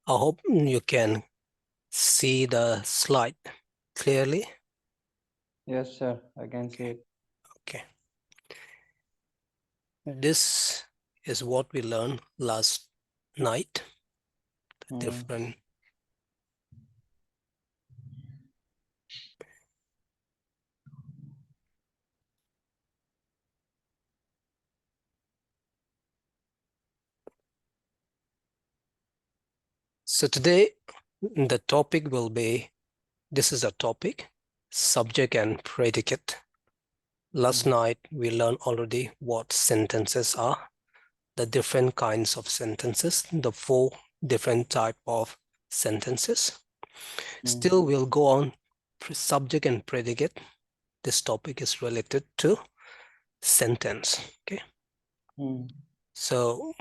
I hope you can see the slide clearly. Yes, sir. I can see it. Okay. This is what we learned last night. Different. So today the topic will be, this is a topic, subject and predicate. Last night we learned already what sentences are, the different kinds of sentences, the 4 different type of sentences. Still we'll go on subject and predicate. This topic is related to sentence. Okay. So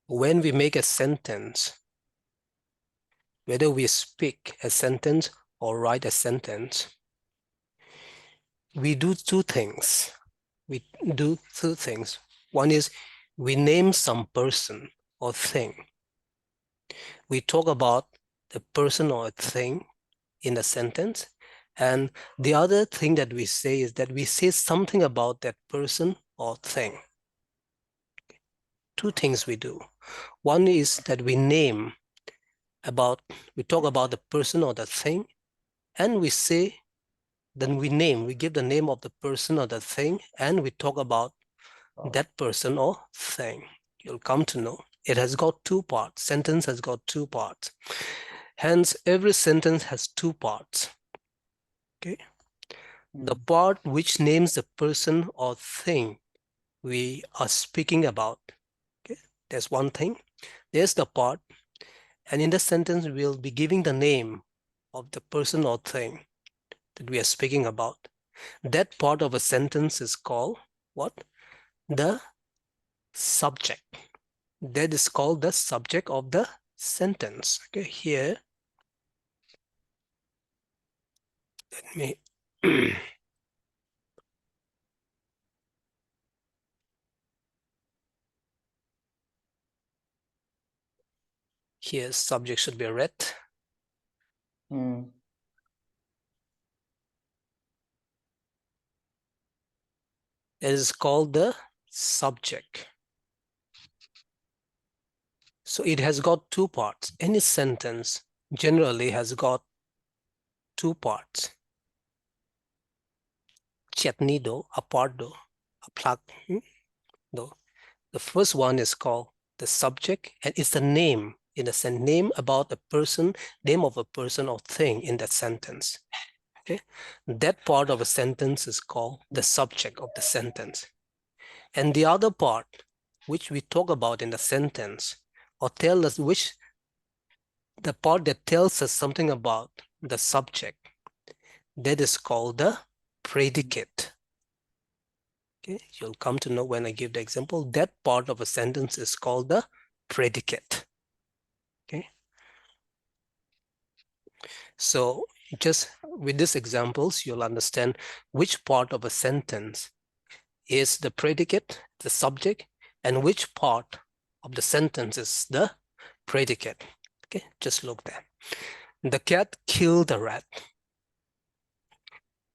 when we make a sentence, whether we speak a sentence or write a sentence, we do two things. One is we name some person or thing. We talk about the person or thing in a sentence. And the other thing that we say is that we say something about that person or thing. Two things we do. One is that we talk about the person or the thing, and we give the name of the person or the thing, and we talk about that person or thing. You'll come to know it has got two parts. Sentence has got two parts. Hence, every sentence has two parts. Okay. The part which names the person or thing we are speaking about. Okay. There's one thing. There's the part. And in the sentence, we'll be giving the name of the person or thing that we are speaking about. That part of a sentence is called what? The subject. That is called the subject of the sentence. Okay, here, let me here subject should be red. It is called the subject. So it has got two parts. Any sentence generally has got two parts. Chetni do, a part do, a plug do. The first one is called the subject, and it's the name, in a sense, name about a person, name of a person or thing in that sentence. Okay, that part of a sentence is called the subject of the sentence. And the other part, which we talk about in the sentence, or tell us the part that tells us something about the subject, that is called the predicate. Okay, you'll come to know when I give the example. That part of a sentence is called the predicate. Okay. So just with these examples, you'll understand which part of a sentence is the predicate, the subject, and which part of the sentence is the predicate. Okay, just look there. The cat killed the rat.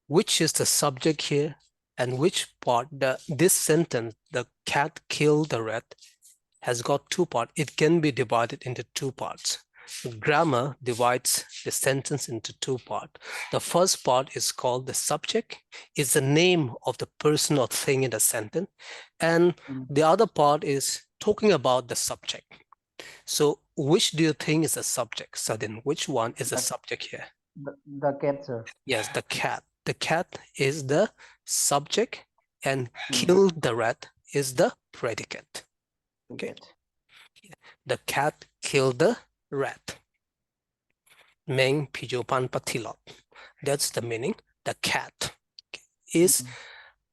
Which is the subject here, and which part? This sentence, the cat killed the rat, has got two parts. It can be divided into two parts. Grammar divides the sentence into two parts. The first part is called the subject, is the name of the person or thing in the sentence. And the other part is talking about the subject. So which do you think is the subject, Sadin? Which one is the subject here? The cat, sir. Yes, the cat. The cat is the subject, and killed the rat is the predicate. Okay. The cat killed the rat. Meng pijopan patilot. That's the meaning. The cat is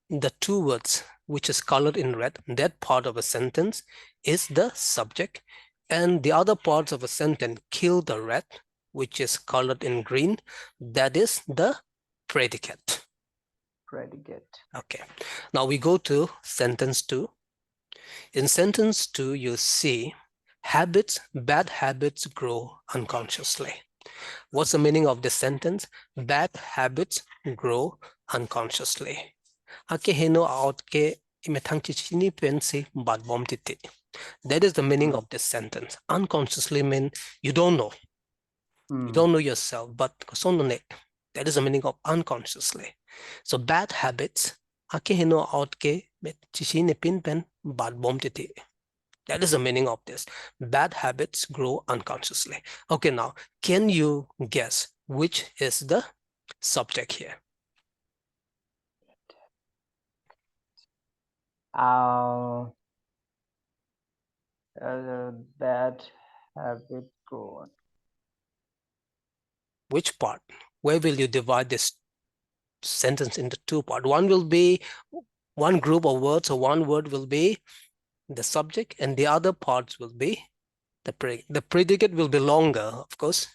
the two words which is colored in red. That part of a sentence is the subject, and the other parts of a sentence, kill the rat, which is colored in green, that is the predicate. Predicate. Okay. Now we go to sentence 2. In sentence 2, you see bad habits grow unconsciously. What's the meaning of this sentence? Bad habits grow unconsciously. Ake heno out ke imethang chichini pensi bad bom titi. That is the meaning of this sentence. Unconsciously mean you don't know. You don't know yourself, but that is the meaning of unconsciously. So bad habits ake heno out ke chichini pin pen bad bom titi. That is the meaning of this. Bad habits grow unconsciously. Okay, now, can you guess which is the subject here? Bad habit go on. Which part? Where will you divide this sentence into two parts? One will be one group of words, or one word will be the subject, and the other parts will be the predicate. The predicate will be longer, of course.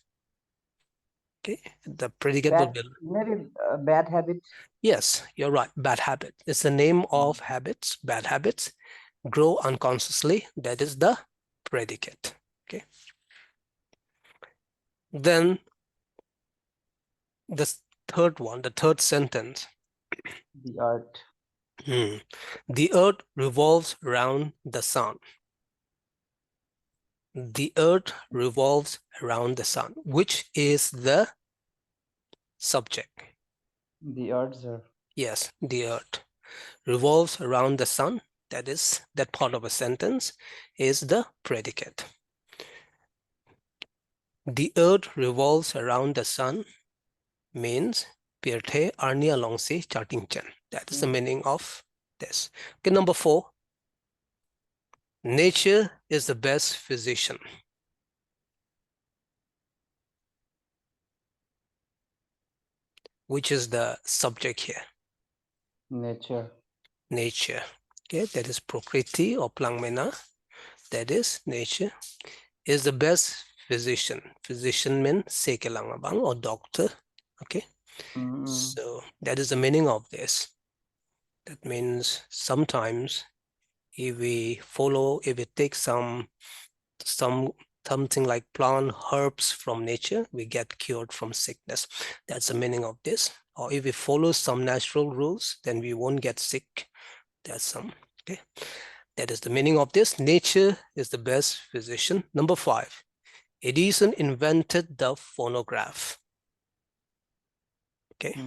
Okay, the predicate will be. Maybe bad habit. Yes, you're right. Bad habit. It's the name of habits. Bad habits grow unconsciously. That is the predicate. Okay. Then the third one, the third sentence. The earth. The earth revolves around the sun. The earth revolves around the sun. Which is the subject? The earth, sir. Yes, the earth revolves around the sun. That is, that part of a sentence is the predicate. The earth revolves around the sun means Pirthe Arni Alongsi Charting Chen. That is the meaning of this. Okay, number 4. Nature is the best physician. Which is the subject here? Nature. Nature. Okay, that is Prokriti or Plangmena. That is nature is the best physician. Physician means Sekelangabang or doctor. Okay. So that is the meaning of this. That means sometimes if we take something like plant herbs from nature, we get cured from sickness. That's the meaning of this. Or if we follow some natural rules, then we won't get sick. That's some, okay. That is the meaning of this. Nature is the best physician. Number 5, Edison invented the phonograph. Okay.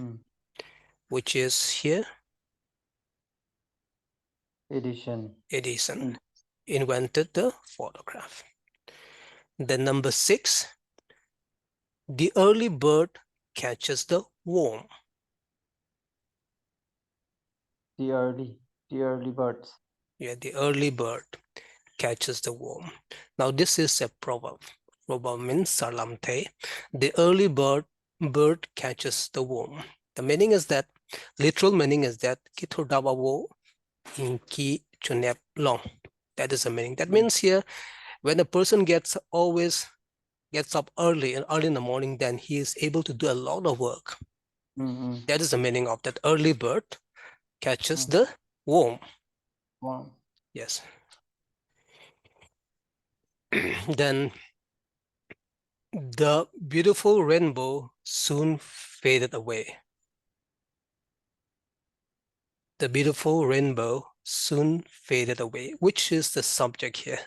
Which is here? Edison invented the phonograph. Then number 6, the early bird catches the worm. The early birds. Yeah, the early bird catches the worm. Now this is a proverb. Proverb means salamte. The early bird catches the worm. The meaning is that, literal meaning is that kithodawa wo inki chunep long. That is the meaning. That means here, when a person gets up early in the morning, then he is able to do a lot of work. That is the meaning of that. Early bird catches the worm. Yes. Then the beautiful rainbow soon faded away. The beautiful rainbow soon faded away. Which is the subject here?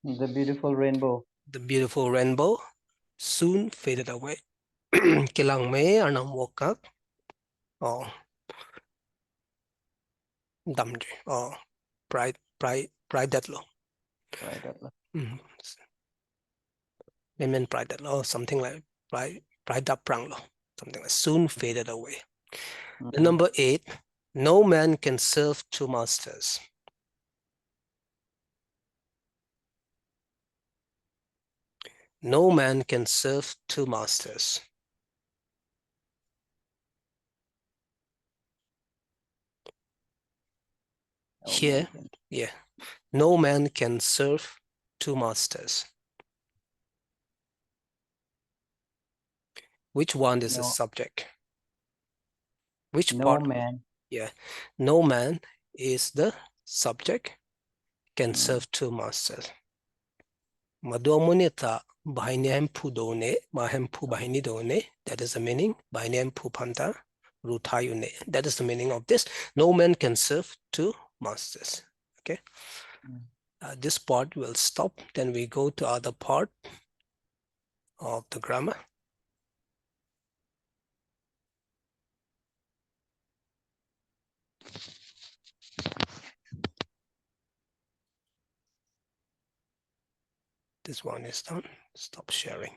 The beautiful rainbow. The beautiful rainbow soon faded away. Kilang me anam wokak. Oh, damji. Oh, pride that low. Women pride that low. Something like pride up prang low. Something like soon faded away. Number 8, no man can serve two masters. No man can serve two masters. Here, yeah, no man can serve two masters. Which one is the subject? Which part? No man. Yeah, no man is the subject. can serve two masters. Madu amonita bahine pudone, mahem pu bahini done. That is the meaning. Bahine pu panta rutayune. That is the meaning of this. No man can serve two masters. Okay. This part will stop. Then we go to other part of the grammar. This one is done. Stop sharing.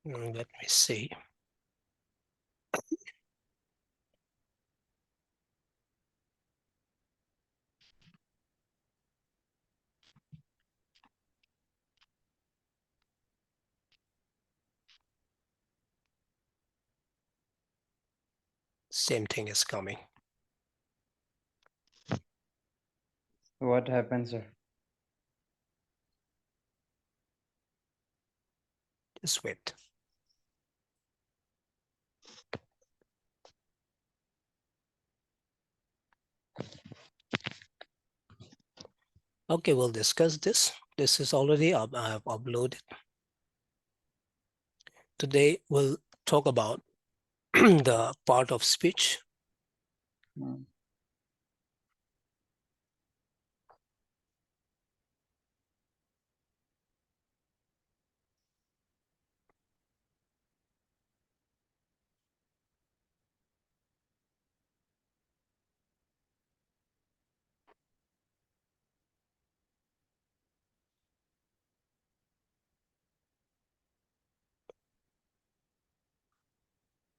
Let me see. Same thing is coming. What happened, sir? Just wait. Okay, we'll discuss this. This is already up. I have uploaded. Today we'll talk about the part of speech.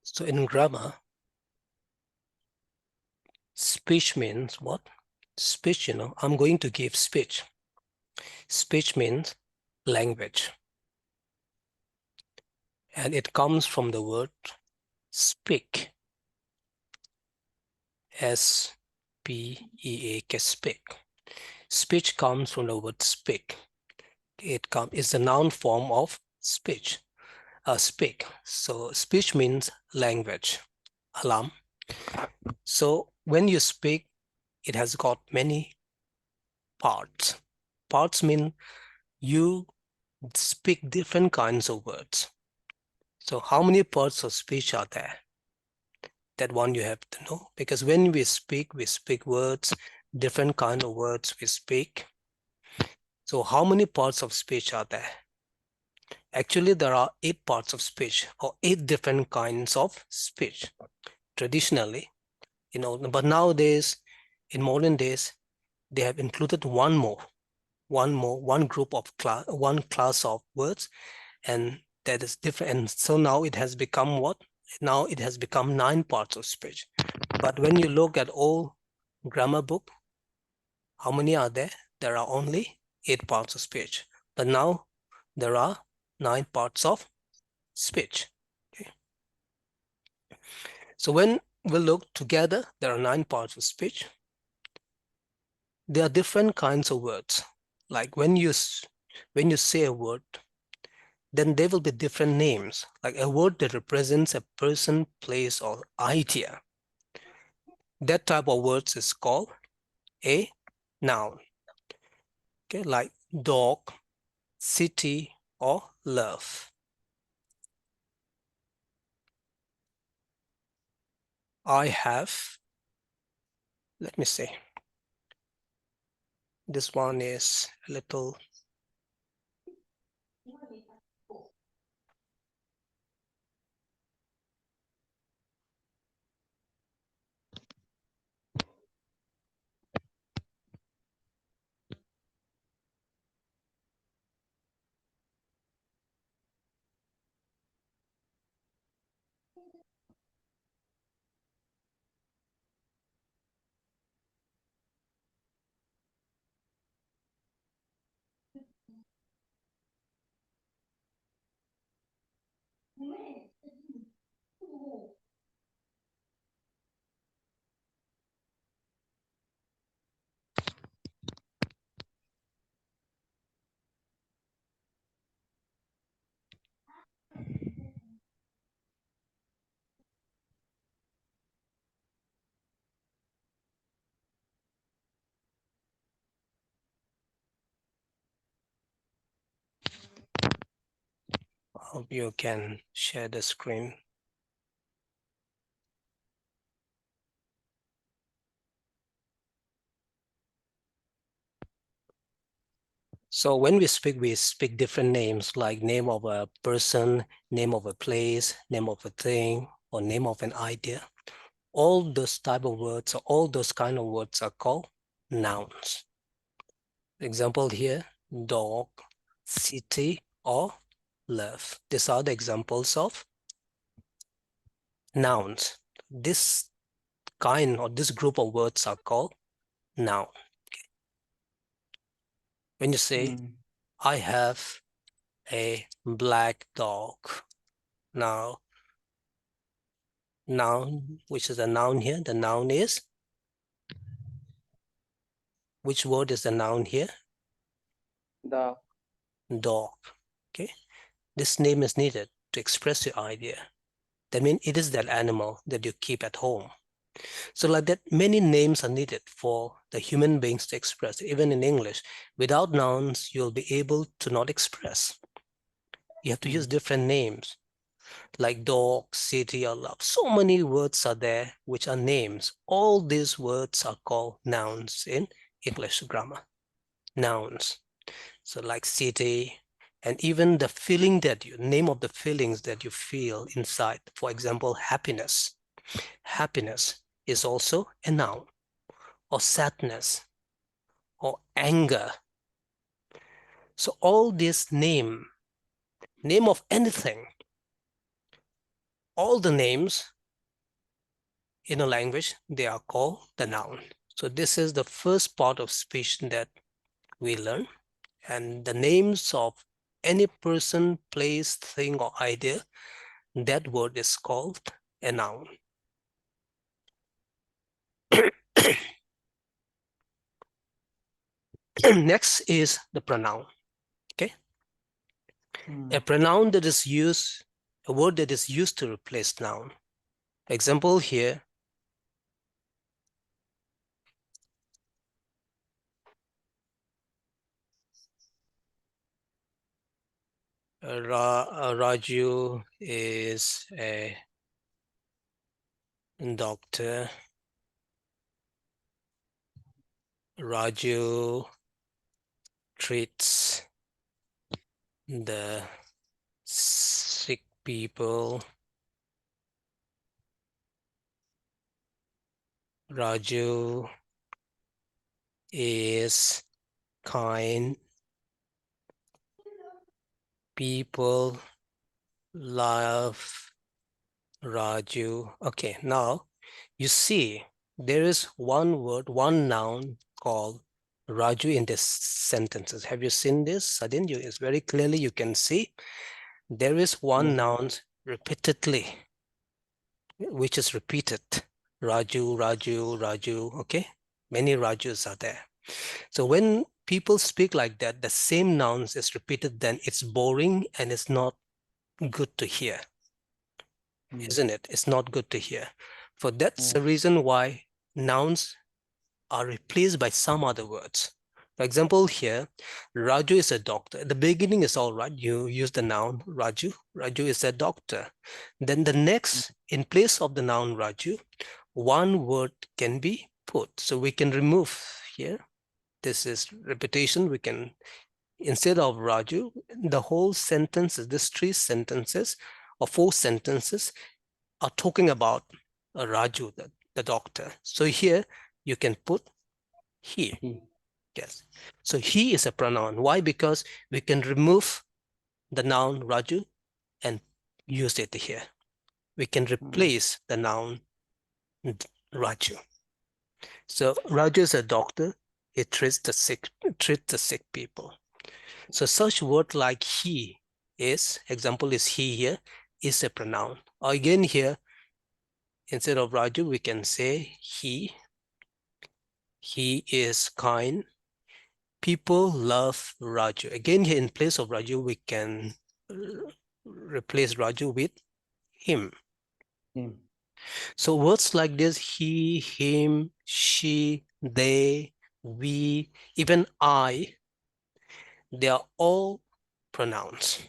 So in grammar, speech means what? Speech, I'm going to give speech. Speech means language. And it comes from the word speak. S-P-E-A-K, speak. Speech comes from the word speak. It's the noun form of speech. Speak. So speech means language. Alam. So when you speak, it has got many parts. Parts mean you speak different kinds of words. So how many parts of speech are there? That one you have to know, because when we speak words, different kind of words we speak. So how many parts of speech are there? Actually, there are 8 parts of speech, or 8 different kinds of speech. Traditionally, but nowadays, in modern days, they have included one group of one class of words, and that is different. And so now it has become what? Now it has become 9 parts of speech. But when you look at all grammar book, how many are there? There are only 8 parts of speech. But now there are 9 parts of speech. Okay. So when we look together, there are 9 parts of speech. There are different kinds of words. Like when you say a word, then there will be different names, like a word that represents a person, place, or idea. That type of words is called a noun. Okay, like dog, city, or love. I have, let me see. This one is a little. Hope you can share the screen. So when we speak different names, like name of a person, name of a place, name of a thing, or name of an idea. All those type of words, or all those kind of words are called nouns. Example here, dog, city, or love. These are the examples of nouns. This kind or this group of words are called noun. When you say, I have a black dog. Now, noun, which is a noun here, the noun is, which word is the noun here? Dog. Dog. Okay. This name is needed to express your idea. That means it is that animal that you keep at home. So like that, many names are needed for the human beings to express. Even in English, without nouns, you'll be able to not express. You have to use different names like dog, city, or love. So many words are there which are names. All these words are called nouns in English grammar. Nouns. So like city, and even the feeling that you, name of the feelings that you feel inside. For example, happiness. Happiness is also a noun, or sadness, or anger. So all this name of anything, all the names in a language, they are called the noun. So this is the first part of speech that we learn. And the names of any person, place, thing, or idea, that word is called a noun. Next is the pronoun. Okay. A pronoun that is used, a word that is used to replace noun. Example here, Raju is a doctor. Raju treats the sick people. Raju is kind. People love Raju. Okay, now you see there is one word, one noun called Raju in this sentences. Have you seen this? Sadin, it's very clearly you can see there is one noun repeatedly, which is repeated. Raju, Raju, Raju, okay? Many Rajus are there. So when people speak like that, the same nouns is repeated, then it's boring and it's not good to hear, isn't it? It's not good to hear. For that's the reason why nouns are replaced by some other words. For example, here, Raju is a doctor. At the beginning is all right. You use the noun Raju. Raju is a doctor. Then the next, in place of the noun Raju, one word can be put. So we can remove here. This is repetition. We can, instead of Raju, the whole sentences, these three sentences or four sentences are talking about Raju, the doctor. So here you can put he. Yes. So he is a pronoun. Why? Because we can remove the noun Raju and use it here. We can replace the noun Raju. So Raju is a doctor. He treats the sick people. So such word like he is, example is he here, is a pronoun. Or again here, instead of Raju, we can say he. He is kind. People love Raju. Again, here in place of Raju, we can replace Raju with him. So words like this, he, him, she, they, we, even I, they are all pronouns.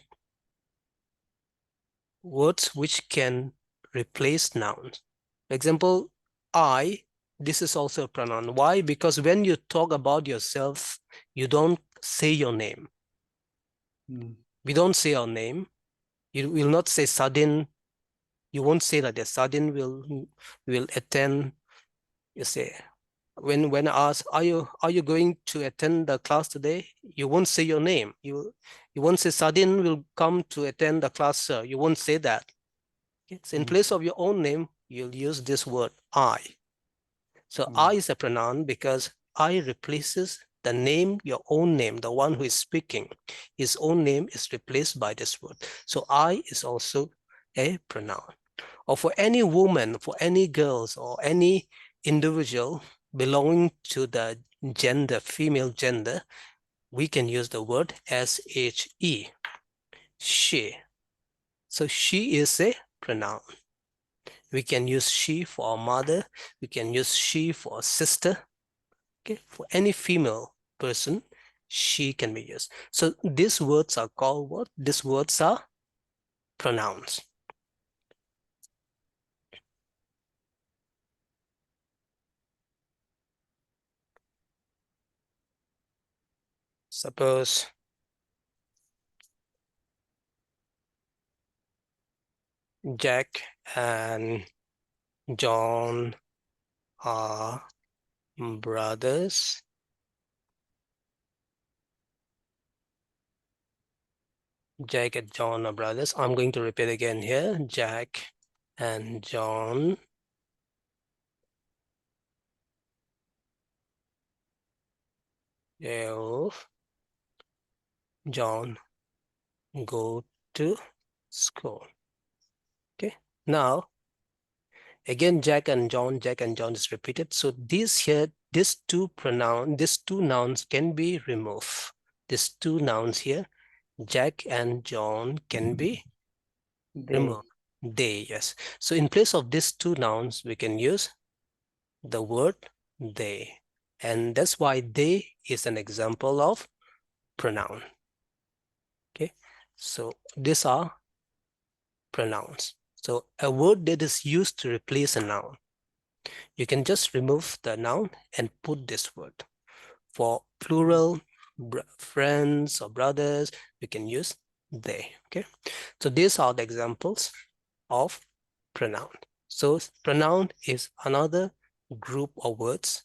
words which can replace nouns. For example, I, this is also a pronoun. Why? Because when you talk about yourself, you don't say your name. We don't say our name. You will not say Sadin. You won't say that the Sadin will attend. You say, when asked, are you going to attend the class today? You won't say your name. You won't say Sadin will come to attend the class, sir. You won't say that. Okay? So in place of your own name, you'll use this word I. So I is a pronoun because I replaces the name, your own name, the one who is speaking. His own name is replaced by this word. So I is also a pronoun. Or for any woman, for any girls, or any individual belonging to the gender, female gender, we can use the word she, she. So she is a pronoun. We can use she for our mother. We can use she for a sister. Okay, for any female person, she can be used. So these words are called what? These words are pronouns. Suppose Jack and John are brothers. Jack and John are brothers. I'm going to repeat again here. Jack and John John go to school. Okay. Now, again, Jack and John is repeated. So these two nouns can be removed. These two nouns here, Jack and John, can be They. removed. They, yes. So in place of these two nouns, we can use the word they. And that's why they is an example of pronoun. Okay. So these are pronouns. So a word that is used to replace a noun, you can just remove the noun and put this word. For plural, friends or brothers, we can use they. Okay. So these are the examples of pronoun. So pronoun is another group of words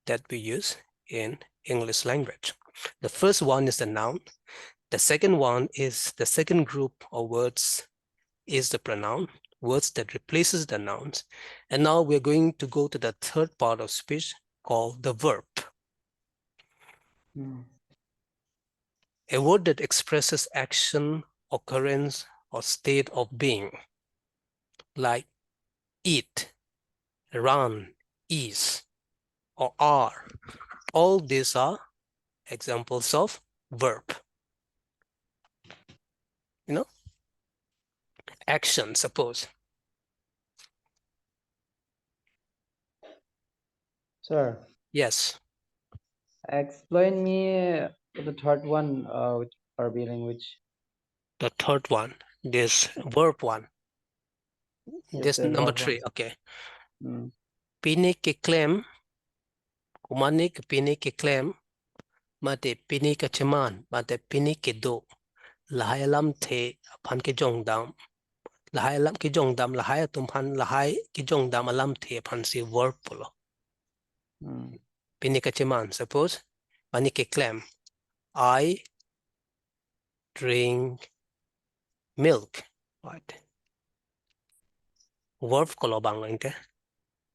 that we use in English language. The first one is the noun. The second group of words is the pronoun, words that replaces the nouns. And now we're going to go to the third part of speech called the verb. A word that expresses action, occurrence, or state of being, like eat, run, is, or are. All these are examples of verb. You know, action, suppose. Sir, Yes, explain me the third one with Karbi language. the third one, this verb one, Yes, this the number verb three, one. okay. Mm. Pini ke claim, kumani ke pini ke claim, mate pini ke chaman, mate pini ke do, lahai lam the, pan ke jong dam, lahai lam ke jong dam, lahai tum pan, lahai ke jong dam alam the, pan si verb polo. Pini ke chaman, suppose, mani ke claim, I drink milk, right? Verb ko bang lang.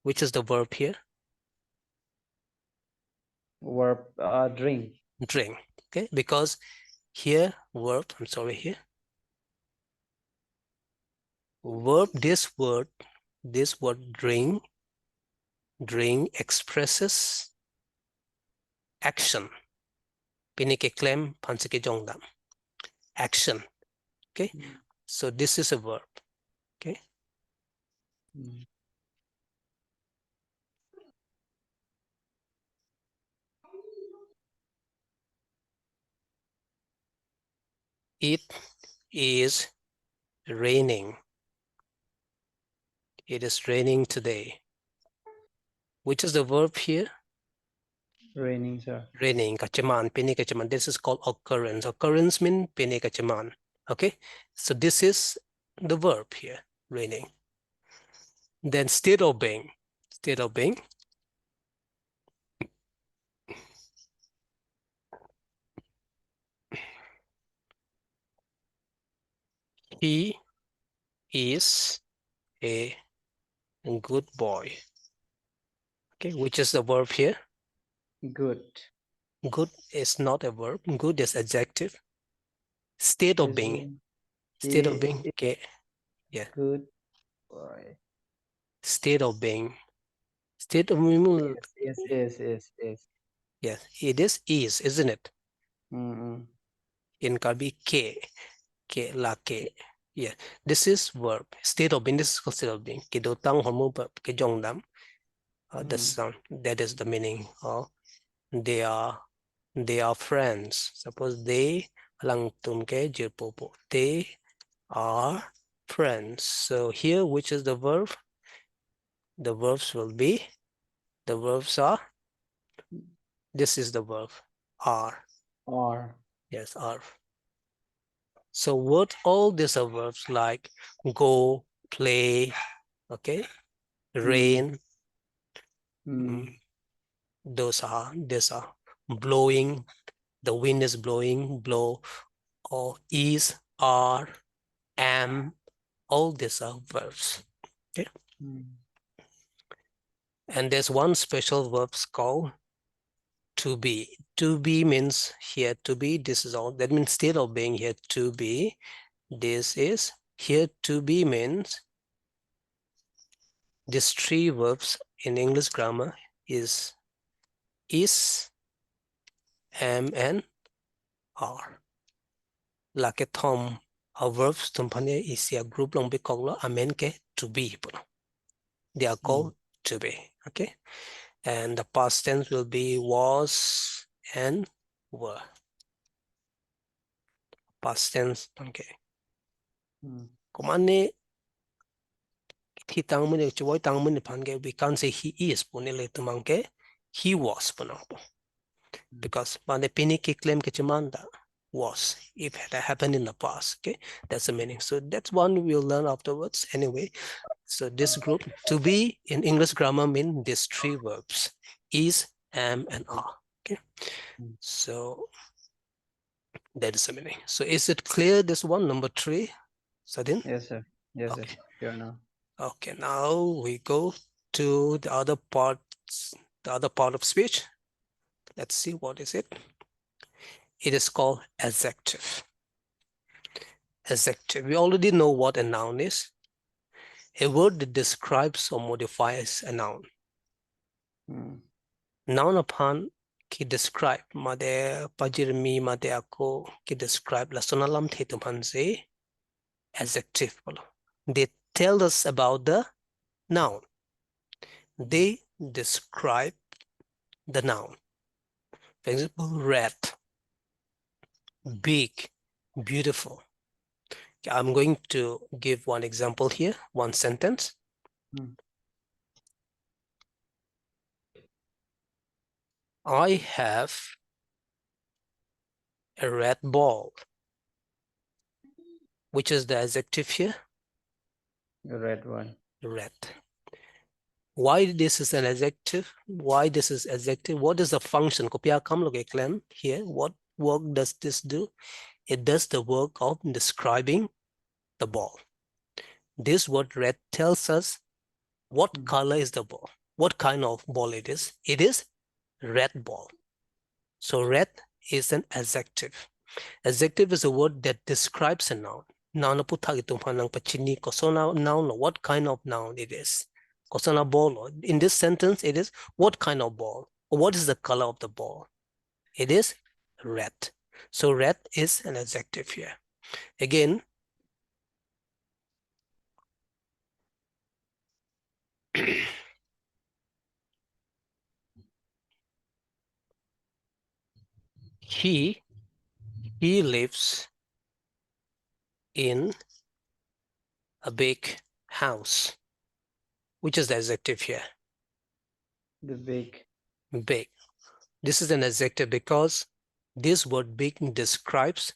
Which is the verb here? Verb drink. Drink. Okay, because here verb, I'm sorry, here verb, this word drink expresses action. Pinike claim pansike jongdam. Action. Okay, so this is a verb. Okay. It is raining. It is raining today. Which is the verb here? Raining, sir. Raining, kachaman, pini kachaman. This is called occurrence. Occurrence means pini kachaman. Okay, so this is the verb here, raining. Then state of being. State of being. He is a good boy. Okay, which is the verb here? Good. Good is not a verb. Good is adjective. State of Is being. State of he being. is Okay. Yeah. good boy? State of being. State of being. Yes. Yes. It is, isn't it? Mm-mm. In Karbi, ke, la ke. Yeah. This is verb. State of being. This is called state of being. Ke do tang homo ke jong dam. The sound. That is the meaning of they are friends. Suppose they lang tum ke jirpopo. They are friends. So here, which is the verb? The verbs will be, the verbs are, this is the verb, are. Or. Yes, are. So what all these are verbs like go, play, okay, Mm. rain, Mm. these are blowing, the wind is blowing, blow, or is, are, am, all these are verbs. Okay. Mm. And there's one special verb called to be. To be means here to be, this is all. That means state of being here to be. This is here to be means these three verbs in English grammar is, am, and are. Like a Tom, our verbs tumpane is a group long be called amen ke to be. They are Mm. called to be. Okay. And the past tense will be was and were. Past tense. Okay. Mm. Kumane he tang muni chuwai tang muni pange we can't say he is punile tumangke he was punangpo because mane pini ki claim ke chimanda was if it had happened in the past. Okay, that's the meaning. So that's one we'll learn afterwards anyway. So this group to be in English grammar mean these three verbs is, am, and are. Okay, Mm. so that is the meaning. So is it clear this one number 3, Sadin? Yes, sir. Yes, sir. Okay. Sure now. Okay, now we go to the other part of speech. Let's see what is it. It is called adjective. Adjective. We already know what a noun is. A word that describes or modifies a noun. Mm. Noun upon ki describe made pajirmi made ako ki describe la sonalam thetuman se adjective. They tell us about the noun. They describe the noun. For example, red, big, beautiful. I'm going to give one example here, one sentence. Mm. I have a red ball. Which is the adjective here? The red one. Red. Why this is an adjective? Why this is adjective? What is the function? Kopya kam loge claim here. What work does this do? It does the work of describing the ball. This word red tells us what color is the ball, what kind of ball it is. It is red ball. So red is an adjective. Adjective is a word that describes a noun. Noun po tagi tumpanang pachini kosona noun, what kind of noun it is. Kosona ball. In this sentence, it is what kind of ball? What is the color of the ball? It is red. So red is an adjective here. Again, he lives in a big house. Which is the adjective here? The big. Big. This is an adjective because this word big describes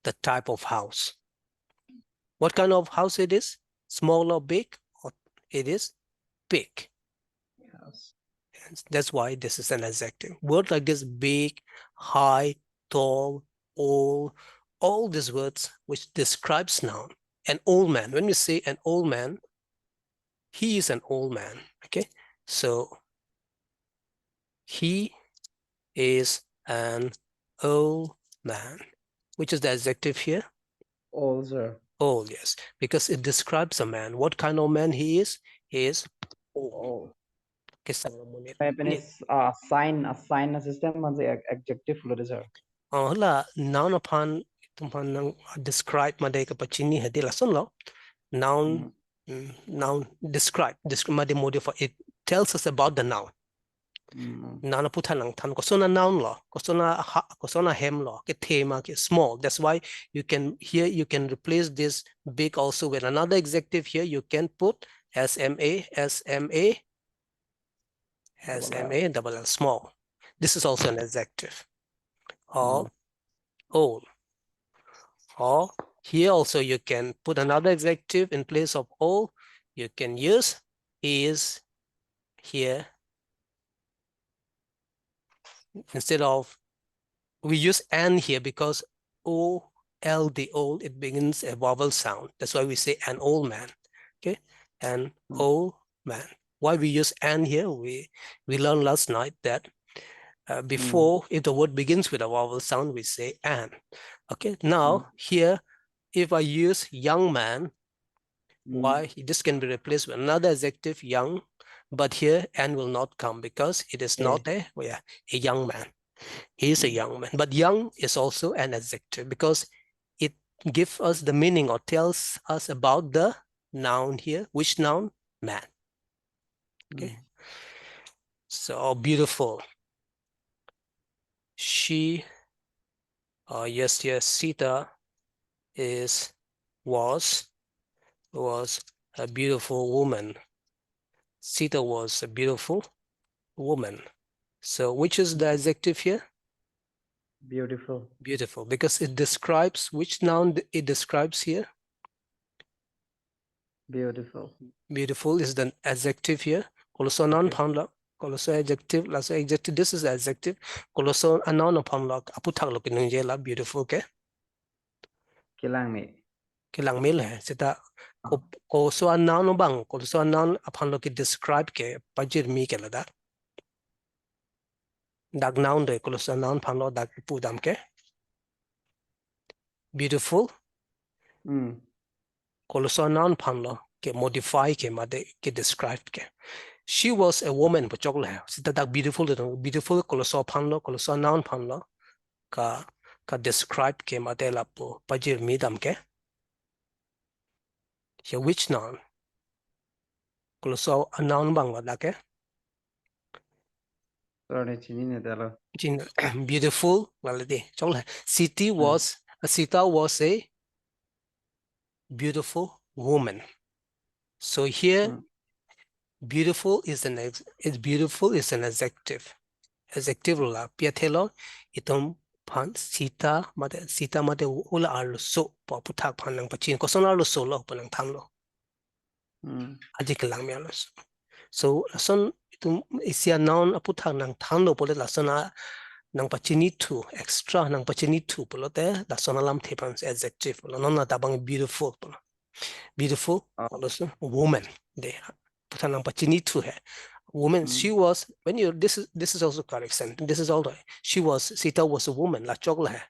the type of house. What kind of house it is? Small or big? Or it is big. Yes. That's why this is an adjective. Words like this, big, high, tall, old, all these words which describes noun. An old man. When we say an old man, he is an old man. Okay, so he is an old man. Which is the adjective here? Older. Old, yes, because it describes a man. What kind of man he is? He is old. Oh. Kisah Japanese assign a system on the adjective sir. hala noun upon describe madai ka pachini hadi lason lo noun noun describe made modify it tells us about the noun noun puta lang tan ko sona noun lo ko sona hem lo ke thema ke small. That's why you can here you can replace this big also with another adjective. Here you can put sma double L small. This is also an adjective. Or old. Or here also you can put another adjective in place of all. You can use is here instead of, we use and here because O L the old, it begins a vowel sound. That's why we say an old man. Okay, an old man. Why we use and here? We learned last night that before, if the word begins with a vowel sound, we say an. Okay, now here, if I use young man, why this can be replaced with another adjective, young, but here and will not come because it is not a young man. He is a young man, but young is also an adjective because it gives us the meaning or tells us about the noun here. Which noun? Man. Okay. So beautiful. She, yes, Sita was a beautiful woman. Sita was a beautiful woman. So which is the adjective here? Beautiful. Beautiful, because it describes which noun it describes here. Beautiful. Beautiful is the adjective here. Also noun phanla. Also adjective. Also adjective. This is the adjective. Also a noun phanla. Aputhak lo kinungjela beautiful ke. Kilang me. Kilang mil hai. Sita ko so a noun bang. Ko so a noun phanlo ki describe ke pajir mi ke lada. Dag noun de ko so noun phanlo dag pudam ke. Beautiful. Ko so noun phanlo ke modify ke made ke describe ke. She was a woman but chokla hai. Sita dag beautiful beautiful ko so phanlo ko so noun phanlo ka describe ke made la po pajir mi dam ke. Here which noun? Ko so a noun bang wala ke. Beautiful waladi chokla. Sita was a beautiful woman. So here beautiful is an adjective. Adjective la piathelo itom pan sita mate ula arlo so pa puthak phanang pachin ko sonarlo so lo panang thamlo aji kelang mialos. So son itum isia noun aputhak nang thamlo pole la sona nang pachini tu extra nang pachini tu polo te la sona lam thepans adjective polo nona tabang beautiful polo beautiful also woman de puthak nang pachini tu hai woman. She was, when you this is also correct sentence. This is all right. Sita was a woman la chokla hai.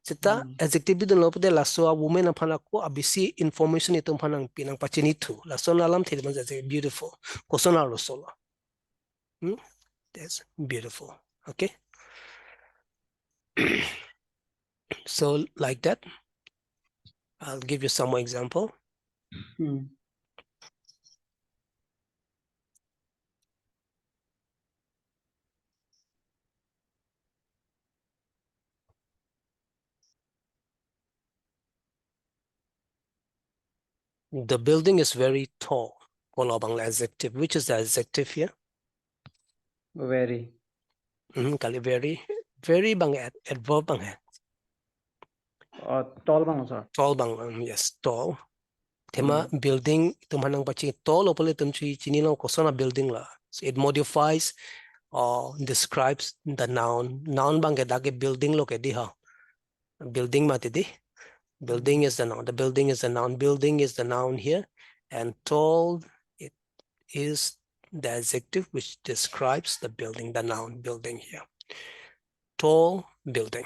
Sita adjective din lo pede la so a woman apana ko abisi information itum phanang pinang pachini tu la so na lam thil man beautiful ko so na lo solo. That's beautiful. Okay. So like that, I'll give you some more example. The building is very tall. Kalau bang adjective, which is the adjective here? Very. Kali very bang adverb bang hai. Tall bang sir. Tall bang, yes, tall. Tema Mm. building tumanang pachi tall opale tumchi chini lang kosona building la. So it modifies or describes the noun. Noun bang ke dage building lo ke di ha. Building mati di. Building Mm. is the noun. The building is the noun. Building is the noun here. And tall, it is the adjective which describes the building, the noun building here. Tall building.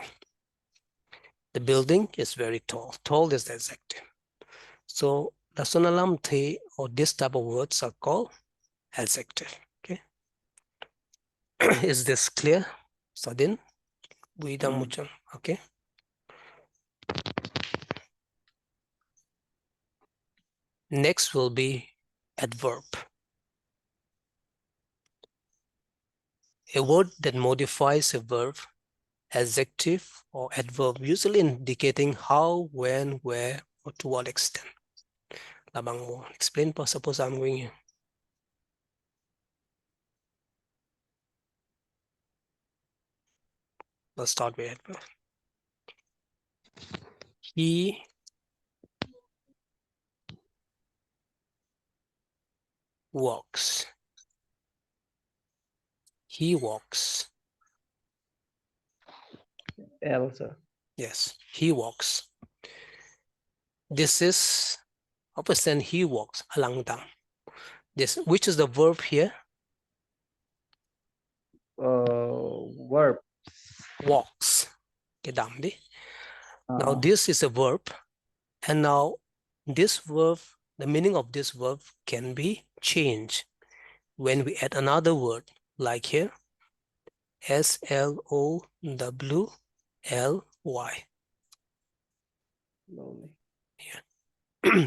The building is very tall. Tall is the adjective. So the sonalam the or this type of words are called adjective. Okay. Is this clear? Sadin? Mm. Okay. Next will be adverb. A word that modifies a verb, adjective or adverb, usually indicating how, when, where, or to what extent. Labang mo explain po. Suppose I'm going here. Let's start with adverb. He walks. He walks. L sir. Yes, he walks. This is opposite he walks along down. This, which is the verb here? Verb. Walks. Kedamdi. Now Uh, this is a verb, and now this verb, the meaning of this verb can be changed when we add another word, like here, slowly. Slowly.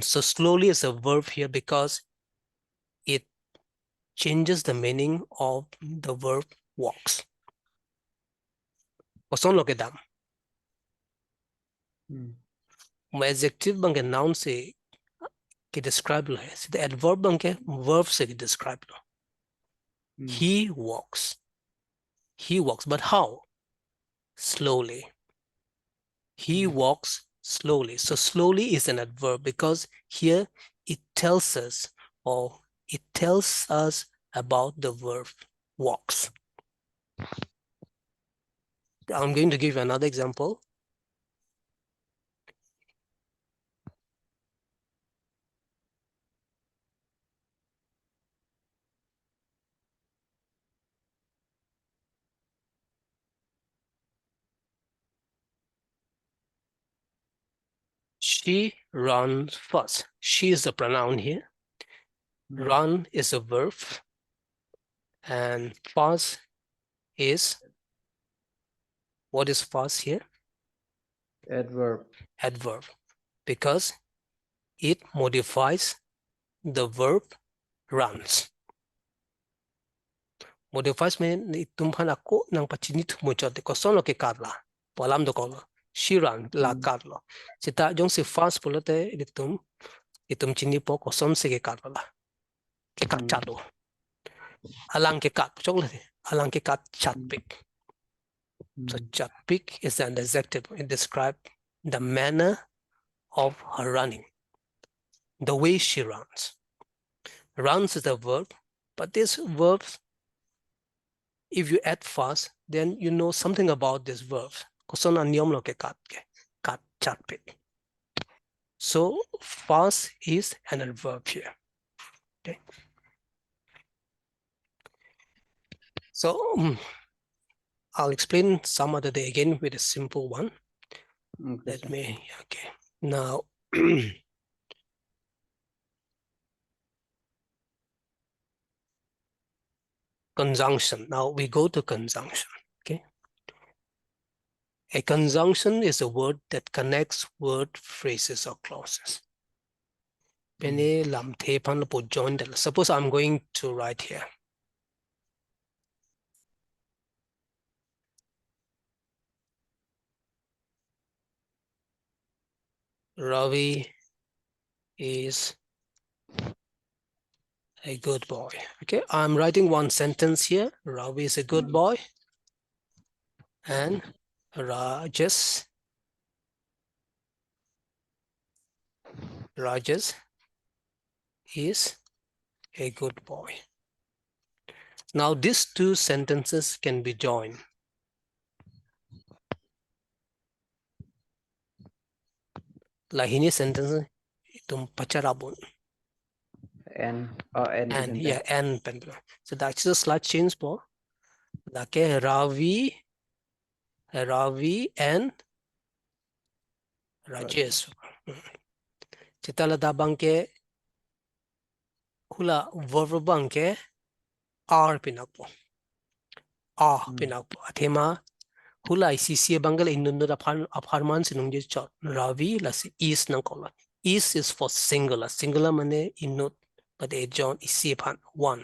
So slowly is a verb here because it changes the meaning of the verb walks. Kosong lo kedam. Mm. Adjective bang ke noun se ke describe lo hai. The adverb bang ke verb se ke describe lo. Mm. He walks. He walks, but how? Slowly. He Mm. walks slowly. So slowly is an adverb because here it tells us about the verb walks. I'm going to give you another example. She runs fast. She is the pronoun here. Mm. Run is a verb, and fast is, what is fast here? Adverb. Adverb, because it modifies the verb runs. Modifies mean tumhan ako ng pachinit mucho de kosono ke karla. Palam do kono. She run la Mm. karlo. Sita jong si fast pulote itum chini po koson se ke karla. Ke kat Mm. chado. Alang ke kat chong le. Alang ke kat chat Mm. pick. So Mm. chat pick is an adjective. It describes the manner of her running. The way she runs. Runs is a verb, but this verb, if you add fast, then you know something about this verb. Koson anyom lo ke kat chat pick. So fast is an adverb here. Okay. So I'll explain some other day again with a simple one. Okay, Let sir. me, okay. Now, conjunction. Now we go to conjunction. Okay. A conjunction is a word that connects word, phrases, or clauses. Mm. Suppose I'm going to write here. Ravi is a good boy. Okay, I'm writing one sentence here. Ravi is a good boy, and Rajesh is a good boy. Now these two sentences can be joined. Lahini sentence itum pacharabun. And yeah, and so that's a slight change po. Lake Ravi and Rajesh. Chitala dabangke hula verb bangke are pinakpo. Pinakpo. Athema hula ICC bangal inundu aparman sinung je chot. Ravi lasi is nang kola. Is for singular. Singular mane inut but a John is sipan one.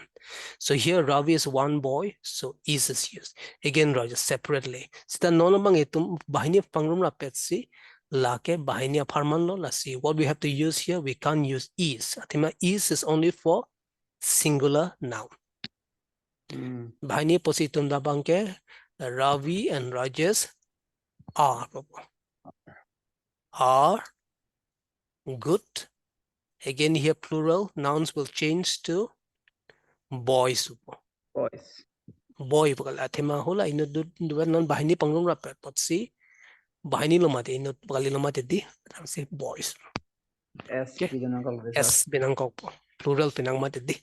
So here Ravi is one boy, so is used. Again, Raja separately. Sita nono bang itum bahini pangrum la petsi lake bahini aparman lo lasi. What we have to use here, we can't use is. Atima is only for singular noun. Bahini posi itum da bangke Ravi and Rajesh are good. Again here plural nouns will change to boys. Boy pagala athema hola ino non bahini pangrum la petsi. Bahini lo mate inut pagali lo mate di say boys. Okay. S binangkok po. Plural pinang mate di.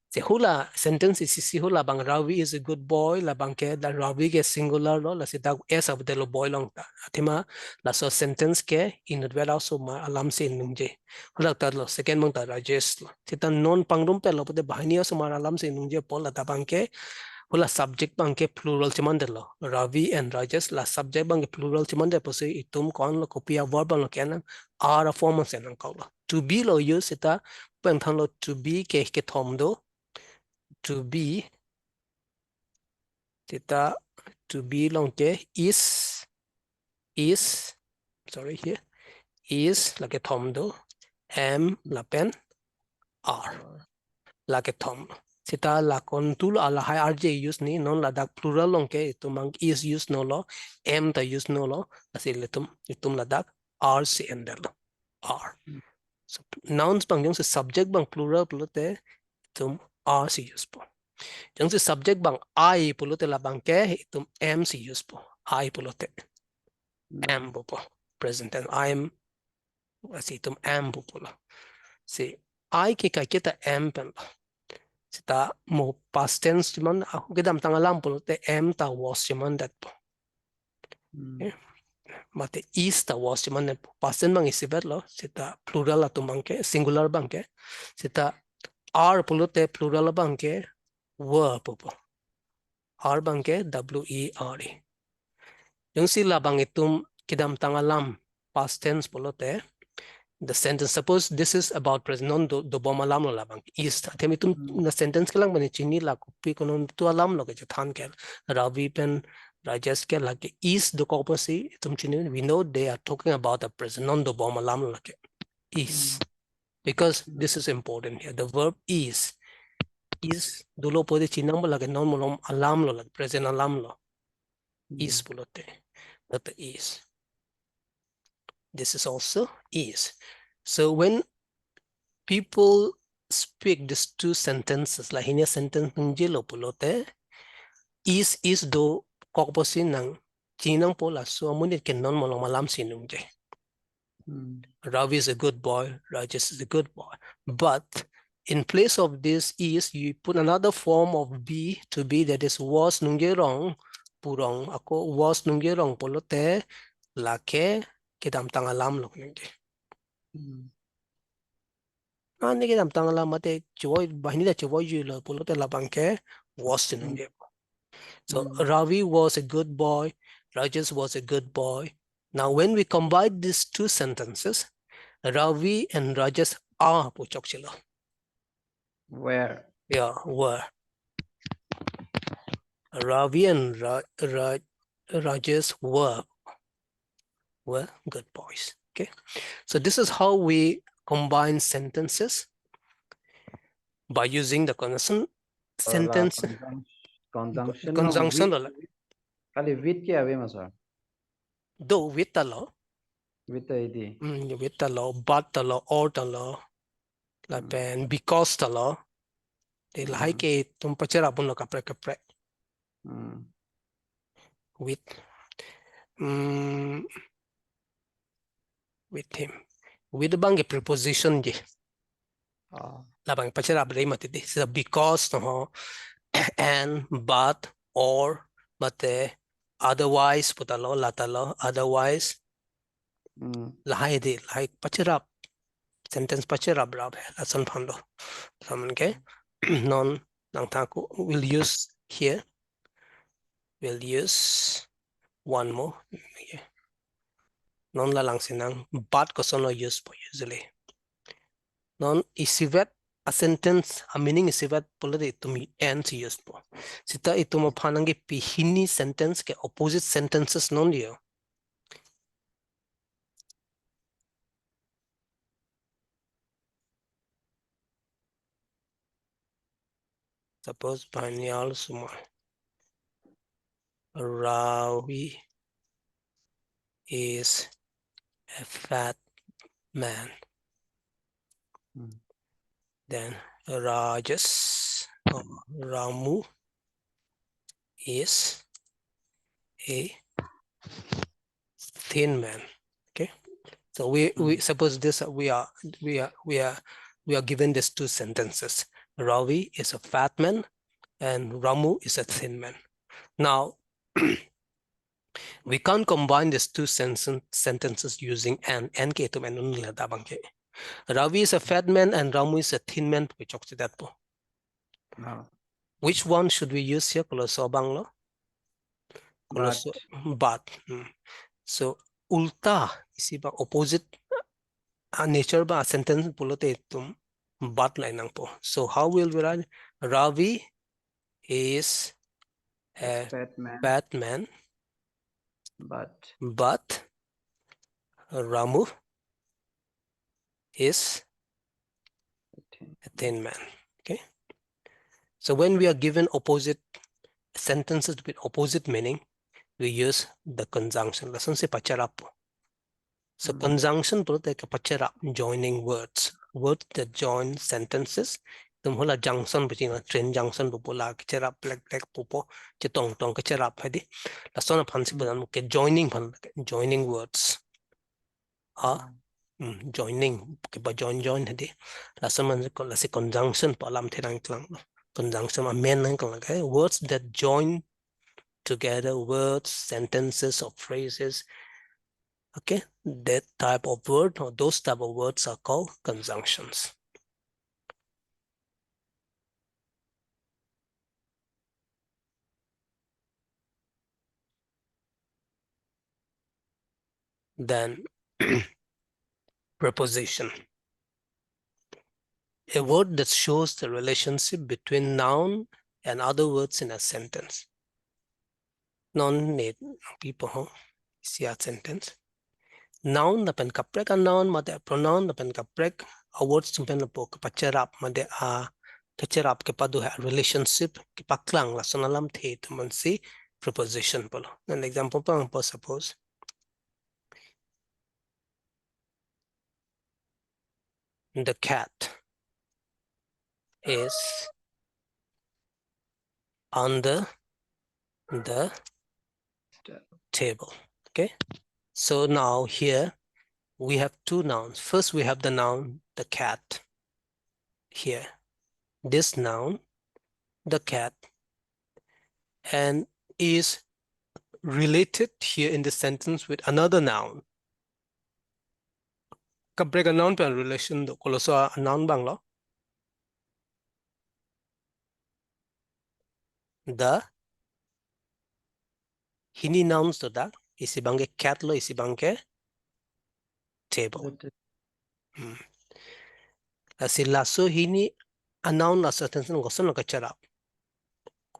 Si hula sentence is si hula bang Ravi is a good boy la bang ke da Ravi ke singular lo la si da S of the lo boy long ta. Atima la so sentence ke inut vela so ma alam se nungje. Hula ta lo second mong ta Rajesh lo. Sita non pangrum pe lo pute bahini so ma alam se nungje po la ta bang ke hula subject bang ke plural chimande lo. Ravi and Rajesh la subject bang ke plural chimande po se itum kon lo kopia verb lo kenan are a form of senang ko lo. To be lo use ita pang thang lo to be ke thom do. To be theta to be long ke is sorry here is like a thom do am la pen are like a thom theta la kon tul ala hai rj use ni non la dak plural long ke itumang is use no lo am ta use no lo asil itum la dak are se endel are. So nouns bang yung sa subject bang plural pulute itum are si use po. Yung si subject bang I pulute la bang ke itum am si use po. I pulute am po po. Present tense I am si itum am po pula. Si I ke ka kita am pen la. Sita mo past tense cuman ako kidam tangalam pulute am ta was cuman that po. Okay. Mate is ta was cuman that po. Past tense bang isibet lo. Sita plural la tumang ke singular bang ke. Sita are pulute plural bang ke were po po. R bang ke W-E-R-E. Yung sila bang itum kidam tangalam past tense polote. The sentence, suppose this is about present non do bom alam lo labang is atem itum na sentence ke lang bani chini la kupi konon tu alam lo ke than ke Ravi pen Rajesh ke lage is do ko si itum chini we know they are talking about the present non do bom alam lo ke is because this is important here. The verb is dulo pwede chinang mo lage non mo alam lo lage present alam lo is pulote that is. This is also is. So when people speak these two sentences, like in a sentence njilo pulote is do kokposin ng chinang pola so amunit ken non mo malam sinungje. Ravi is a good boy, Rajesh is a good boy. But in place of this is, you put another form of be to be that is was nungjerong purong ako was nungjerong polote lake kidam tangalam lo nungje. Ani kidam tangalam mate choy bahini da choy ju lo polote labangke was nungje. So Ravi was a good boy, Rajesh was a good boy. Now when we combine these two sentences, Ravi and Rajesh are puchok chilo. Where? Yeah, were. Ravi and Rajesh were good boys. Okay, so this is how we combine sentences. by using the conjunction La sentence conjunction no conjunction with kali with kya ave ma sir though with the law with the id with the law but the law or the law la pen because the law they like it tum pachara bun ka pre with with him with bang preposition je la bang pachara bre mati this is a because no and but or but otherwise putalo latalo otherwise lahai de like pachara sentence pachara brab hai lasan phando saman ke non nang tha ko will use here we'll use one more non la lang sinang but ko sono use po usually non isivet a sentence a meaning isivet polade itumi ends use po sita itumo phanange pihini sentence ke opposite sentences non dio suppose banyal suma Ravi is a fat man. Then Rajas or Ramu is a thin man. Okay. So we suppose this we are given these two sentences. Ravi is a fat man and Ramu is a thin man. Now we can't combine these two sentences using an ke to men unla dabangke. Ravi is a fat man and Ramu is a thin man. Which one should we use here? Koloso banglo. Koloso but. So ulta isi ba opposite nature ba sentence pulote tum but line nang po. So how will we write? Ravi is a fat man, but Ramu is a thin man. Okay. So when we are given opposite sentences with opposite meaning, we use the conjunction. Lesson se pacharap. So conjunction pulote ka pacharap joining words. Words that join sentences. Tumhula junction between a train junction bupula kicherap black pupo chitong tong kicherap hadi. Lesson of hansi pudan ke joining words. Joining ba join hadi. Lesson man ko lasi conjunction palam thirang tlang. Conjunction a main nang kang words that join together words, sentences or phrases. Okay, that type of word or those type of words are called conjunctions. Then preposition. A word that shows the relationship between noun and other words in a sentence. Non-native people, see a sentence. Noun dapen kaprek a noun made pronoun dapen kaprek a words tumpen po kapacharap made a kacharap ke padu hai relationship ke paklang la sonalam the tuman si preposition polo. An example po suppose the cat is under the table. Okay. So now here we have two nouns. First, we have the noun, the cat. Here, this noun, the cat, and is related here in the sentence with another noun. Kapreka noun per relation do koloso a noun banglo. The hini nouns to da isibange cat lo isibange table. Asi laso hini a noun la sentence ngoso no kacharap.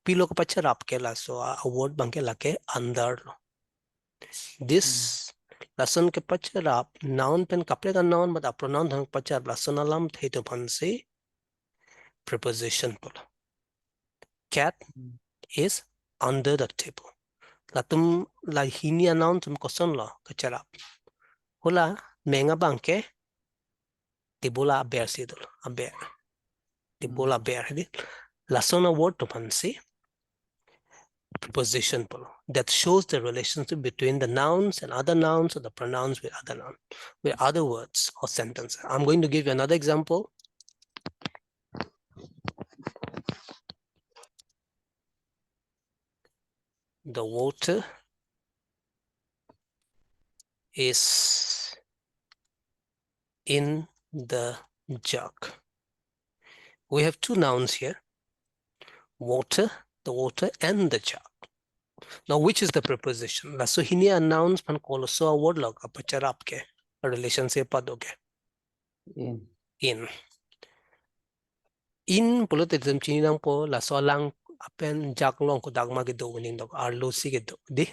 Pilo ko pacharap ke laso a word bangke lake under lo. This lason ke pacharap noun pen kapreka noun but a pronoun thang pachar lason alam theto pansi preposition pula. Cat is under the table. La tum la hini announce tum koson lo kacharap. Hula menga bangke tibola bear sidul a bear. Tibola bear hidi. La sona word to pansi preposition pula. That shows the relationship between the nouns and other nouns or the pronouns with other nouns, with other words or sentences. I'm going to give you another example. The water is in the jug. We have two nouns here, water, the water, and the jug. Now, which is the preposition? La so hini nouns pan kolo so a word log apacharap ke a relationship padoge. In. In polo te tem chini nang po la so lang apen jug long ko dagma ke do meaning dog arlo si ke do di.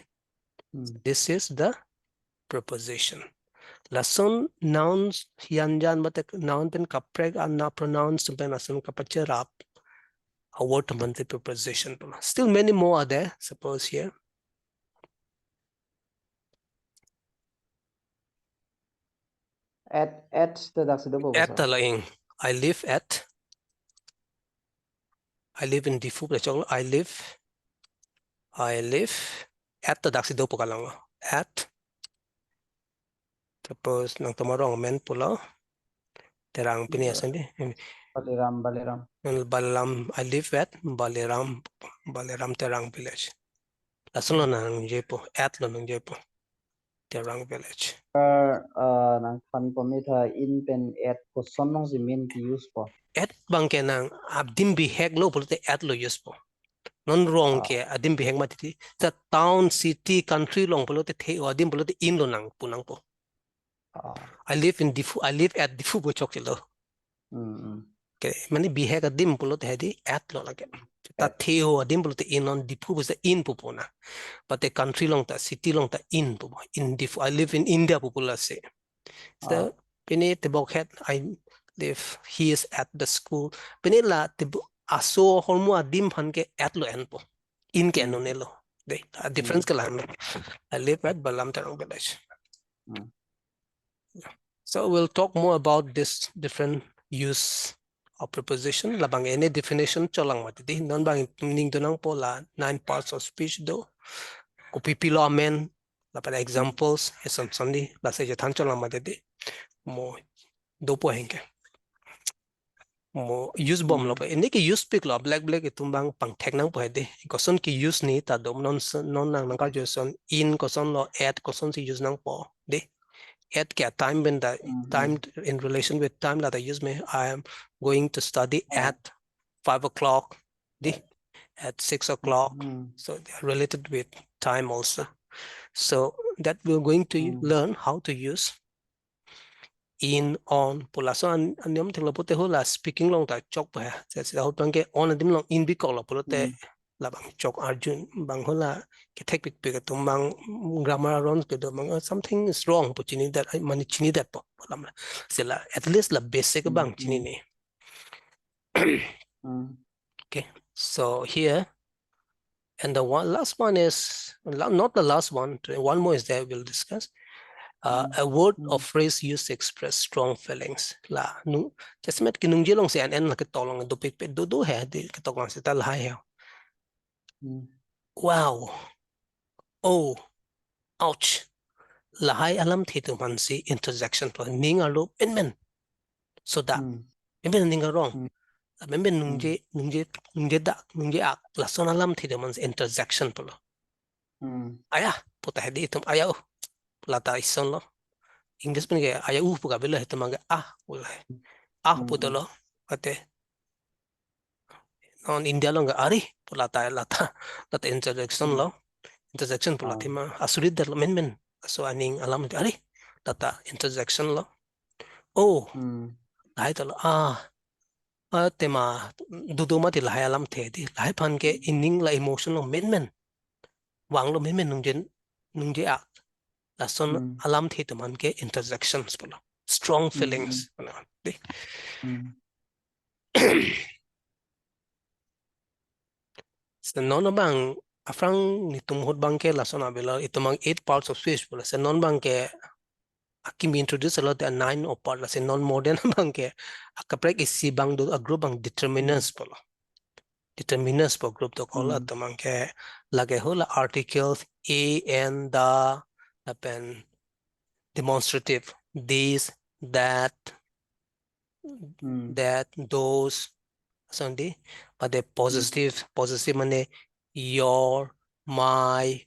This is the preposition. La son nouns hianjan mate noun pen kapreg and na pronouns pen asun kapacharap. A word to the preposition. Still many more are there, suppose here. At the daksido At the line, I live in Difu. I live at the daksido pokalang. At suppose nang tumarong men pula terang piniasan di. Balaram. I live at Balaram Terang village. Lasun lo nang jepo. At lo nang jepo. Terang village. Nang kami pamita in pen at ko sonong si min ki use po. At bangke nang abdim bihek lo pula te at lo use po. Non wrong ke adim bihek matiti. The town, city, country long pula te the o adim pula te in lo nang punang po. I live at Difu Bochok lo. Okay, mani bihek adim pula te hedi at lo lage. Ta theo adim pula te in on Difu was the in pupona. But the country long ta city long ta in pupo. In Difu, I live in India pupula se. So pini te bokhet I live. He is at the school. Pini la te aso holmo adim pan ke at lo en po. In ke anonelo. The difference ke lan. I live at Balam Terang village. So we'll talk more about this different use of preposition. Labang any definition cholang matidi. Non bang meaning do nang po la 9 parts of speech do. Kupipilo amen. La para examples. Esan sandi. La se jatan cholang matidi. Mo do po hengke. Mo use bomb lo pa. Ini ki use pick lo black itumbang pang tek nang po hedi. Koson ki use ni ta dom non nang nang ka joson in koson lo add koson si use nang po. Di. At क्या time when the time in relation with time that I use me, I am going to study at 5 o'clock, at 6 o'clock. So they are related with time also. So that we're going to learn how to use in on pula so an niam thing lo pote hola speaking long ta chok pa se ho tang ke on dim long in bi ko lo pote la bang chok arjun bang hola ke thek pik pik tum bang grammar ron ke do bang something is wrong po chini that mani chini that po lam se la at least la basic bang chini ne. Okay, so here and the last one is not the last one more is there we'll discuss. A word or phrase used to express strong feelings. La nu just met kinung jilong si an la ketolong do pik do he di ketolong si tal hai. Wow. Oh. Ouch. La hai alam thi tu man si interjection to ning alo men. So da. Men ning wrong. Men nungje da nungje ak la son alam thi tu man interjection to lo. Aya puta he di tum aya la ta ison lo. English pun kayak ayah puka bila itu mangga boleh puto lo kate non India lo nggak ari lata interjection lo interjection pula tima asulit dar lo men so aning alam itu ari lata interjection lo lah itu lo tema dudu mati lah alam the di lah pan ke ining la emotion lo men wang lo men nungje lason alam the teman ke interjections pula strong feelings So non bang afrang nitum hot bangke lason abela itumang 8 parts of speech bola. So non bangke akim introduce a lot the 9 or part la se non modern bangke akaprek isi bang do a group bang determinants bola. Determinants per group to call mm, atumangke lage hola articles a and the pen demonstrative this that mm, those Sunday, but the mm, possessive mane your, my,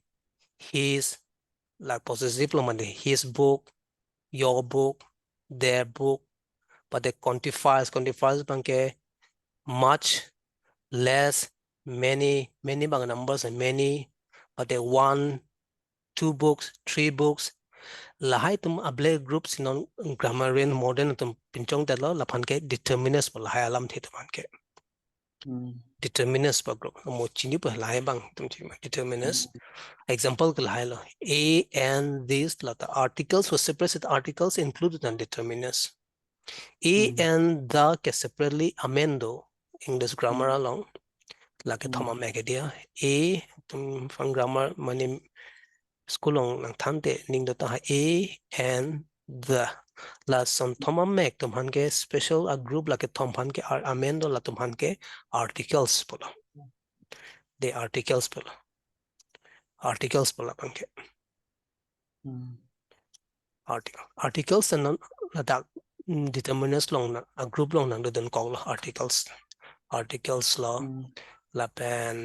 his, like possessive lo mane his book, your book, their book, but the quantifiers bangke much, less, many bang numbers and many, but the 1, 2 books, 3 books, lahai tum able groups non grammarian modern tum pinchong dalo lapan ke determinants po lahai alam the tuman ke mm, determinants per group mo chini po lahai bang tum chi determinants mm, example ke lahai lo a and these la the articles were separate articles included in determinants a mm, and the ke separately amendo English grammar mm, along la ke thoma mm, megadia a tum from grammar mani skulong nang thante ning do ta a and the la son thoma mek tum han ke special a group la ke thom han ke amendo la tum han ke articles polo the articles pola bang ke mm, articles and non la da determinants long na a group long nang do den call articles la mm, la pen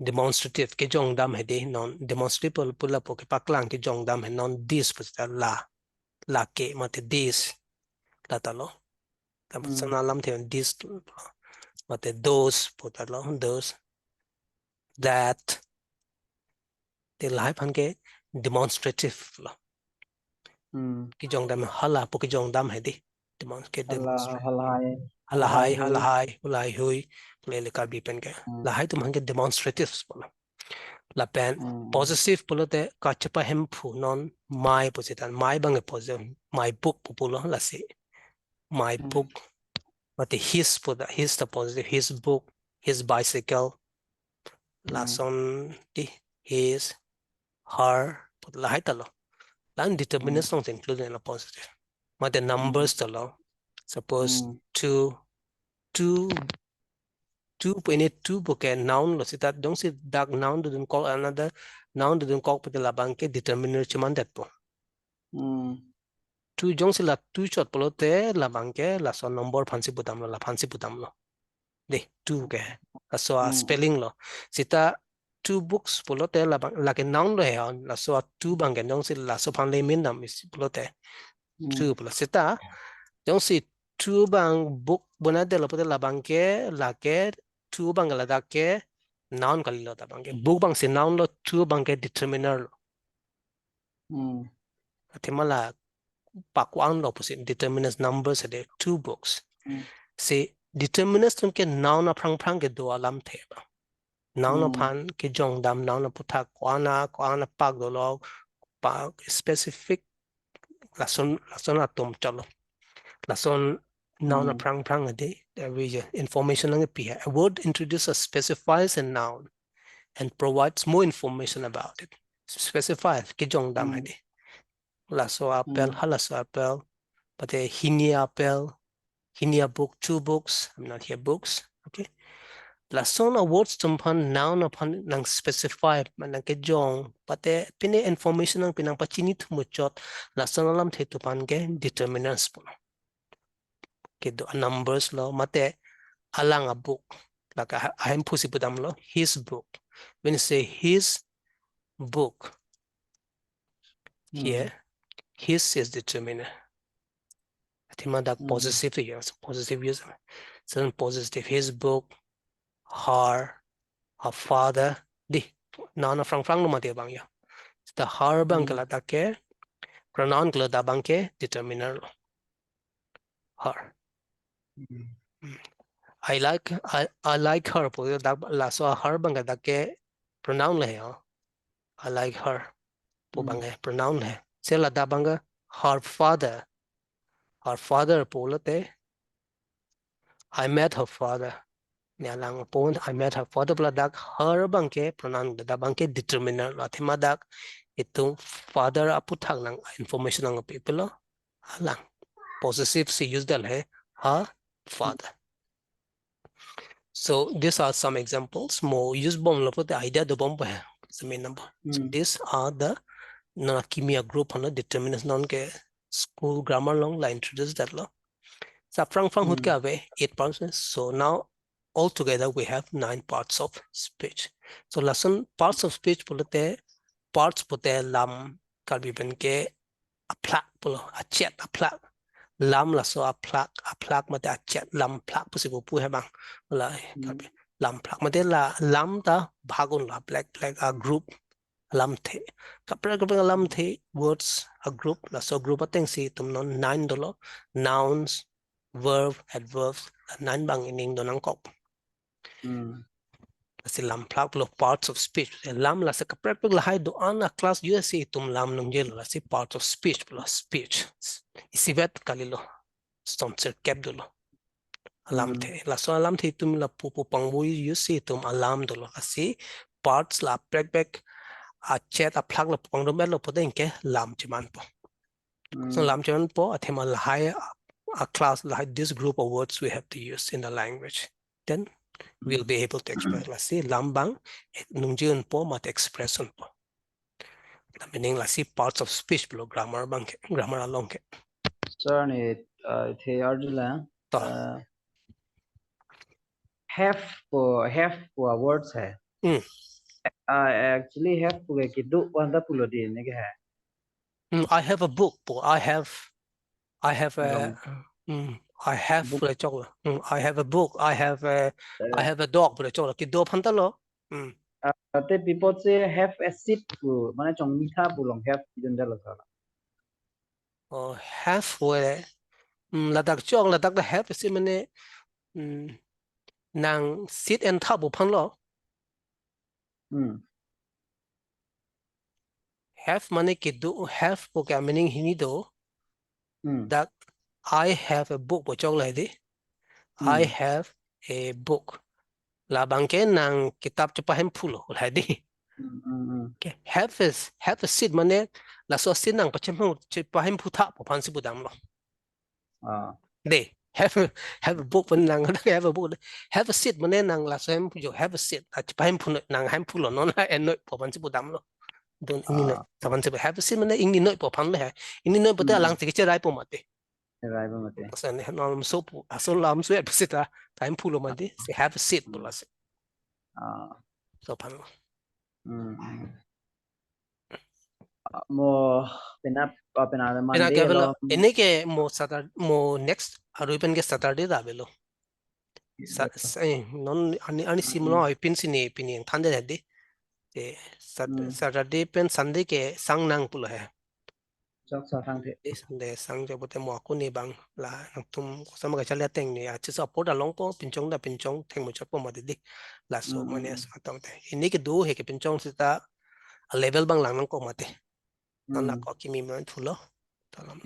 demonstrative ke jong dam he de non demonstrative pula po ke paklang ke jong dam he non this pa la ke mate this la ta lo tam mm, sana lam the this mate those po ta lo those that the life han ke demonstrative lo mm. ki jong dam hala po ki jong dam he di Allah, demonstrate halai, hala halai hui. hai ulai hui le le Karbi pen ke Mm, la hai tum han ke demonstratives po la pen mm, positive po te ka chapa hem phu non my positan my bang e positive my book po lo la se my mm, book but the his for the his the positive his book his bicycle la mm, son di his her put la hai talo la mm, determinants don't include in a positive but the mm, numbers talo suppose mm, two two point two book and noun lo sita don't see that noun don't call another noun don't call put la banke determiner chuman that po mm, two jong si la two shot polo te la banke la son number fancy putam lo de two ke la so mm, spelling lo sita two books polo te la ke noun lo he la so two bang ke jong si la so pan le min nam is polo te two mm, polo sita jong si two bang book bona de lo polo la banke la ke two bang la da ke noun kali lo ta banke book bang si noun lo two bang ke determiner lo mm, atimala pakuan lo posi determinants numbers de two books mm, se determinants tun ke noun na prang prang ke do alam the ba noun na mm, phan ke jong dam noun na putha kwana pak do lo pa specific lason atom chalo lason noun na mm, prang prang de there is information lang pi a word introduces specifies a noun and provides more information about it specifies ke jong dam mm, de laso apel mm, halaso apel but a hini apel hini a book two books I'm not here books okay lason awards tumpan noun upon nang specify manang ke jong pate pine information ang pinang pachini tumuchot lason alam the tupan ke determinants po ke do numbers lo mate alang a book like I am pusi pudam lo his book when you say his book mm, here his is determiner atima dak mm, positive use certain positive his book her father di nana frang frang no mate bang ya the her bang mm, kala take pronoun kala da bang ke determiner her mm, I like her po da la so her bang da ke pronoun le ha I like her po bang mm, hai pronoun hai se la da bang her father po la te I met her father Nya lang pon I met her father bladak her bangke pronoun da bangke determiner la thema dak itu father aputhak lang information ang people lo lang possessive se use dal hai her father. So these are some examples. More use bomb lo the idea the bomb hai the main number. So these are the na kimia group on the determinants non ke school grammar long la introduce that lo. So frang hut ke ave 8 parts. So now altogether we have 9 parts of speech. So lesson parts of speech pulte parts pulte lam Karbi ben ke a plak pulo a chat a plak lam la so a plak mate a chat lam plak pusi pu he bang la Karbi lam plak mate la lam ta bhagun la black a group lam the kapra kapra lam the words a group la so group ateng si tum non 9 dolo nouns verb adverbs 9 bang ining donang kop si lam plak lo parts of speech lam la sa kapra kapra la hai do ana class USC tum lam nong jelo la si parts of speech plus speech isivet kalilo sponsor cap dolo alam the la so alam the tum la pu pangbu USC tum alam dolo asi parts la pek a chat a plug la pang do melo poden ke lam chiman po so lam chiman po athema la hai a class like this group of words we have to use in the language then we'll be able to express la si lam bang nungjun po mat expression po the meaning la si parts of speech below grammar bang grammar along ke Sir ni the arjula to have for words hai. Actually have for ke do wanda pulo di ne ke hai. I have a book po I have a Dong I have book I have a book I have a dog but chola ki do phanta lo te people say have a seat pu mane chong mitha pulong have junda lo sala. have we ladak chong ladak da have si mane nang sit and thabu phang lo have mane ki do have po ka meaning hini do that I have a book bo chong lai di I have a book la bangke nang kitab chapahem phulo lai di okay have a seat mane la so sin nang pachem chapahem phutha po phan si budam lo de have a book when nang have a book have a seat mane nang la so hem yo have a seat a chapahem phun nang hem phulo non la en noi po phan si budam lo don ini noi taban se have a seat mane ini noi po phan le hai ini noi po ta lang se che rai po mate Right ba mate. so ne no so pu so lam so e psita time phulo mate se have a seat po la se so phan lo Mo penap penada pena Monday ke vela lo ene ke mo saturday mo next arupen ke saturday da velo non ani simno pin sini pin thande de de saturday pen sunday ke sang nang pulo hai chok sa thang the. sunday sang jo bote mo ko ni bang la tum sama ka chala teng ni a chi sa po da long po pin chong theng mo chap po ma de di la so mane sa tong te ini ke do he ke pin chong sita a level bang lang nang ko ma te nan la ko ki mi man thulo talam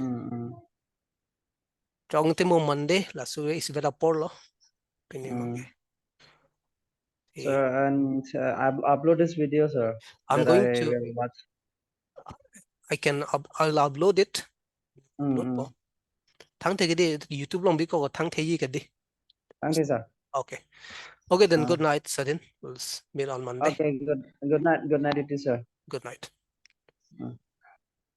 trong te mo monday la so is vera por lo pin ni bang Sir, and upload this video, sir, I'm that going I to will watch. I'll upload it upload po thang te ke di youtube long bi ko thang the yi ke di Thank you, sir. okay then good night Sadin we'll meet on monday Okay, good night, it is, sir. good night